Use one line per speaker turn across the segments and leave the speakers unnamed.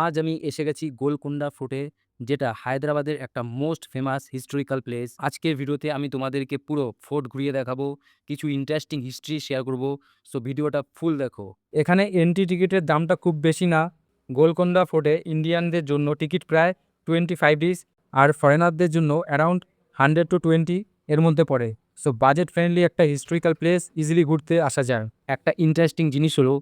আজ আমি এসে গেছি গোলকোন্ডা ফোর্টে, যেটা হায়দ্রাবাদের একটা মোস্ট ফেমাস হিস্টোরিক্যাল প্লেস। আজকের ভিডিওতে আমি তোমাদেরকে পুরো ফোর্ট ঘুরিয়ে দেখাবো, কিছু ইন্টারেস্টিং হিস্ট্রি শেয়ার করব। সো ভিডিওটা ফুল দেখো। এখানে এন্ট্রি টিকিটের দামটা খুব বেশি না। গোলকোন্ডা ফোর্টে ইন্ডিয়ানদের জন্য টিকিট প্রায় 25 ডিস, আর ফরেনারদের জন্য অ্যারাউন্ড 100 to 20 এর মধ্যে পড়ে। সো বাজেট ফ্রেন্ডলি একটা হিস্টোরিক্যাল প্লেস, ইজিলি ঘুরতে আসা যায়। একটা ইন্টারেস্টিং জিনিস হলো,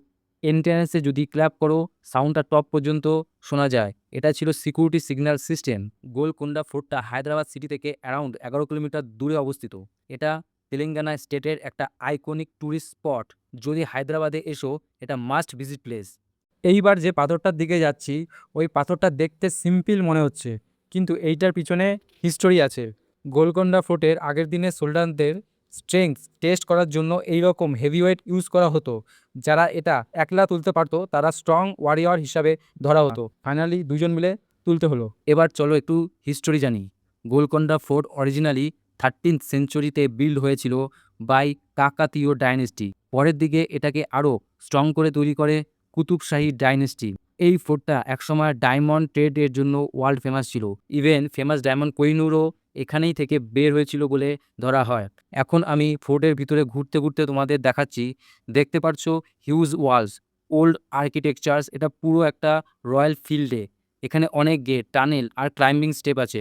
এন্ট্রান্সে যদি ক্ল্যাপ করো সাউন্ডটা টপ পর্যন্ত শোনা যায়। এটা ছিল সিকিউরিটি সিগন্যাল সিস্টেম। গোলকোন্ডা ফোর্টটা হায়দ্রাবাদ সিটি থেকে অ্যারাউন্ড 11 কিলোমিটার দূরে অবস্থিত। এটা তেলেঙ্গানা স্টেটের একটা আইকনিক ট্যুরিস্ট স্পট। যদি হায়দ্রাবাদে এসো, এটা মাস্ট ভিজিট প্লেস। এইবার যে পাথরটার দিকে যাচ্ছি, ওই পাথরটা দেখতে সিম্পল মনে হচ্ছে, কিন্তু এইটার পিছনে হিস্টোরি আছে। গোলকোন্ডা ফোর্টের আগের দিনে সোলডারদের স্ট্রেংথ টেস্ট করার জন্য এইরকম হেভিওয়েট ইউজ করা হতো। যারা এটা একলা তুলতে পারতো তারা স্ট্রং ওয়ারিয়র হিসাবে ধরা হতো। ফাইনালি দুজন মিলে তুলতে হলো। এবার চলো একটু হিস্টোরি জানি। গোলকোন্ডা ফোর্ট অরিজিনালি 13th সেঞ্চুরিতে বিল্ড হয়েছিল বাই কাকাতীয় ডাইনেস্টি। পরের দিকে এটাকে আরও স্ট্রং করে তৈরি করে কুতুব শাহী ডাইনেস্টি। এই ফোর্টটা একসময় ডায়মন্ড ট্রেডের জন্য ওয়ার্ল্ড ফেমাস ছিল। ইভেন ফেমাস ডায়মন্ড কোহিনুরও এখানেই থেকে বের হয়েছিল বলে ধরা হয়। এখন আমি ফোর্টের ভিতরে ঘুরতে ঘুরতে তোমাদের দেখাচ্ছি। দেখতে পাচ্ছ হিউজ ওয়ালস, ওল্ড আর্কিটেকচার্স। এটা পুরো একটা রয়্যাল ফিল্ডে। এখানে অনেক গেট, টানেল আর ক্লাইম্বিং স্টেপ আছে।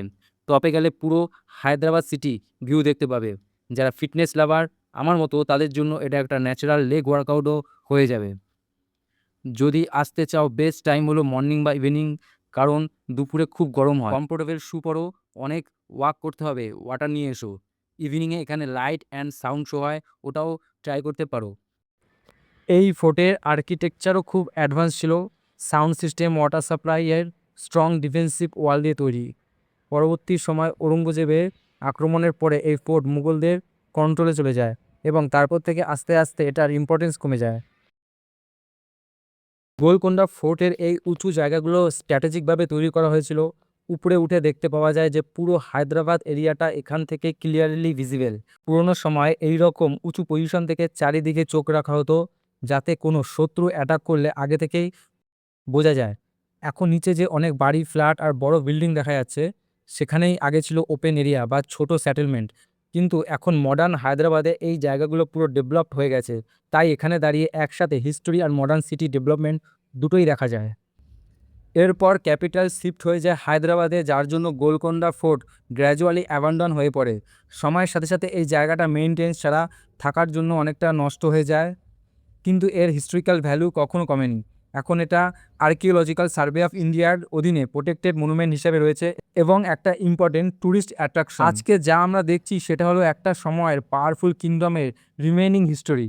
টপে গেলে পুরো হায়দ্রাবাদ সিটি ভিউ দেখতে পাবে। যারা ফিটনেস লাভার আমার মতো, তাদের জন্য এটা একটা ন্যাচারাল লেগ ওয়ার্কআউটও হয়ে যাবে। যদি আসতে চাও, বেস্ট টাইম হলো মর্নিং বা ইভিনিং, কারণ দুপুরে খুব গরম হয়। কমফোর্টেবল শু পরো, অনেক ওয়াক করতে হবে, ওয়াটার নিয়ে এসো। ইভিনিংয়ে এখানে লাইট অ্যান্ড সাউন্ড শো হয়, ওটাও ট্রাই করতে পারো। এই ফোর্টের আর্কিটেকচারও খুব অ্যাডভান্স ছিল। সাউন্ড সিস্টেম, ওয়াটার সাপ্লাই এর স্ট্রং ডিফেন্সিভ ওয়াল দিয়ে তৈরি। পরবর্তী সময় ঔরঙ্গজেবের আক্রমণের পরে এই ফোর্ট মুঘলদের কন্ট্রোলে চলে যায়, এবং তারপর থেকে আস্তে আস্তে এটার ইম্পর্টেন্স কমে যায়। গোলকোন্ডা ফোর্টের এই উঁচু জায়গাগুলো স্ট্র্যাটেজিকভাবে তৈরি করা হয়েছিল। উপরে উঠে দেখতে পাওয়া যায় যে পুরো হায়দ্রাবাদ এরিয়াটা এখান থেকে ক্লিয়ারলি ভিজিবল। পুরোনো সময় এই রকম উঁচু পজিশন থেকে চারিদিকে চোখ রাখা হতো, যাতে কোনো শত্রু অ্যাটাক করলে আগে থেকেই বোঝা যায়। এখন নিচে যে অনেক বাড়ি, ফ্ল্যাট আর বড় বিল্ডিং দেখা যাচ্ছে, সেখানেই আগে ছিল ওপেন এরিয়া বা ছোট সেটেলমেন্ট। কিন্তু এখন মডার্ন হায়দ্রাবাদে এই জায়গাগুলো পুরো ডেভেলপড হয়ে গেছে। তাই এখানে দাঁড়িয়ে একসাথে হিস্টোরি আর মডার্ন সিটি ডেভেলপমেন্ট দুটোই দেখা যায়। এরপর ক্যাপিটাল শিফট হয়ে যায় হায়দ্রাবাদে, যার জন্য গোলকোন্ডা ফোর্ট গ্র্যাজুয়ালি অ্যাবান্ডন হয়ে পড়ে। সময়ের সাথে সাথে এই জায়গাটা মেইনটেন্স ছাড়া থাকার জন্য অনেকটা নষ্ট হয়ে যায়, কিন্তু এর হিস্ট্রিক্যাল ভ্যালু কখনো কমেনি। এখন এটা আর্কিওলজিক্যাল সার্ভে অফ ইন্ডিয়ার অধীনে প্রোটেক্টেড মনুমেন্ট হিসেবে রয়েছে এবং একটা ইম্পর্টেন্ট ট্যুরিস্ট অ্যাট্রাকশন। আজকে যা আমরা দেখছি সেটা হলো একটা সময়ের পাওয়ারফুল কিংডমের রিমেইনিং হিস্টোরি।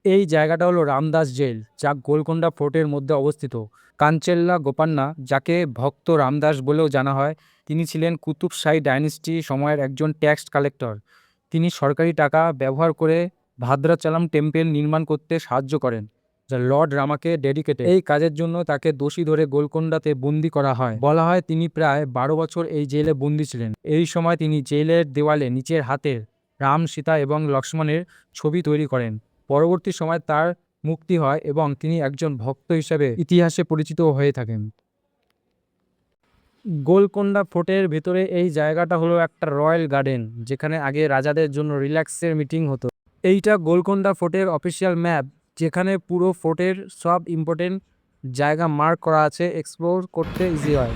এই জায়গাটা হলো রামদাস জেল, যা গোলকোন্ডা ফোর্টের মধ্যে অবস্থিত। কাঞ্চেল্লা গোপান্না, যাকে ভক্ত রামদাস বলেও জানা হয়, তিনি ছিলেন কুতুব শাহী ডাইনেস্টি সময়ের একজন ট্যাক্স কালেক্টর। তিনি সরকারি টাকা ব্যবহার করে ভাদ্রাচালাম টেম্পল নির্মাণ করতে সাহায্য করেন, যা লর্ড রামাকে ডেডিকেটেড। এই কাজের জন্য তাকে দোষী ধরে গোলকোন্ডাতে বন্দি করা হয়। বলা হয় তিনি প্রায় 12 বছর এই জেলে বন্দি ছিলেন। এই সময় তিনি জেলের দেওয়ালে নিচের হাতের রাম, সীতা এবং লক্ষ্মণের ছবি তৈরি করেন। পরবর্তী সময় তার মুক্তি হয় এবং তিনি একজন ভক্ত হিসেবে ইতিহাসে পরিচিত হয়ে থাকেন। গোলকোন্ডা ফোর্টের ভেতরে এই জায়গাটা হলো একটা রয়্যাল গার্ডেন, যেখানে আগে রাজাদের জন্য রিল্যাক্সের মিটিং হতো। এইটা গোলকোন্ডা ফোর্টের অফিসিয়াল ম্যাপ, যেখানে পুরো ফোর্টের সব ইম্পর্টেন্ট জায়গা মার্ক করা আছে, এক্সপ্লোর করতে ইজি হয়।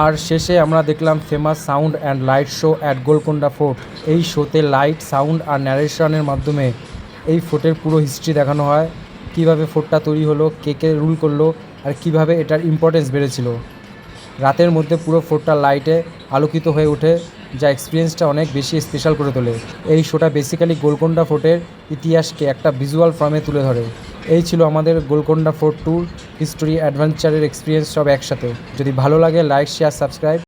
আর শেষে আমরা দেখলাম famous sound and light show at Golconda fort. এই শোতে লাইট, সাউন্ড আর ন্যারেশনের মাধ্যমে এই ফোর্টের পুরো হিস্ট্রি দেখানো হয়। কিভাবে ফোর্টটা তৈরি হলো, কে কে রুল করলো, আর কিভাবে এটার ইম্পর্টেন্স বেড়েছিল।
রাতের মধ্যে পুরো ফোর্টটা লাইটে আলোকিত হয়ে ওঠে, যা এক্সপিরিয়েন্সটা অনেক বেশি স্পেশাল করে তোলে। এই শোটা বেসিক্যালি গোলকোন্ডা ফোর্টের ইতিহাসকে একটা ভিজুয়াল ফর্মে তুলে ধরে। এই ছিল আমাদের গোলকোন্ডা ফোর্ট ট্যুর, হিস্টোরি, অ্যাডভেঞ্চারের এক্সপিরিয়েন্স সব একসাথে। যদি ভালো লাগে লাইক, শেয়ার, সাবস্ক্রাইব।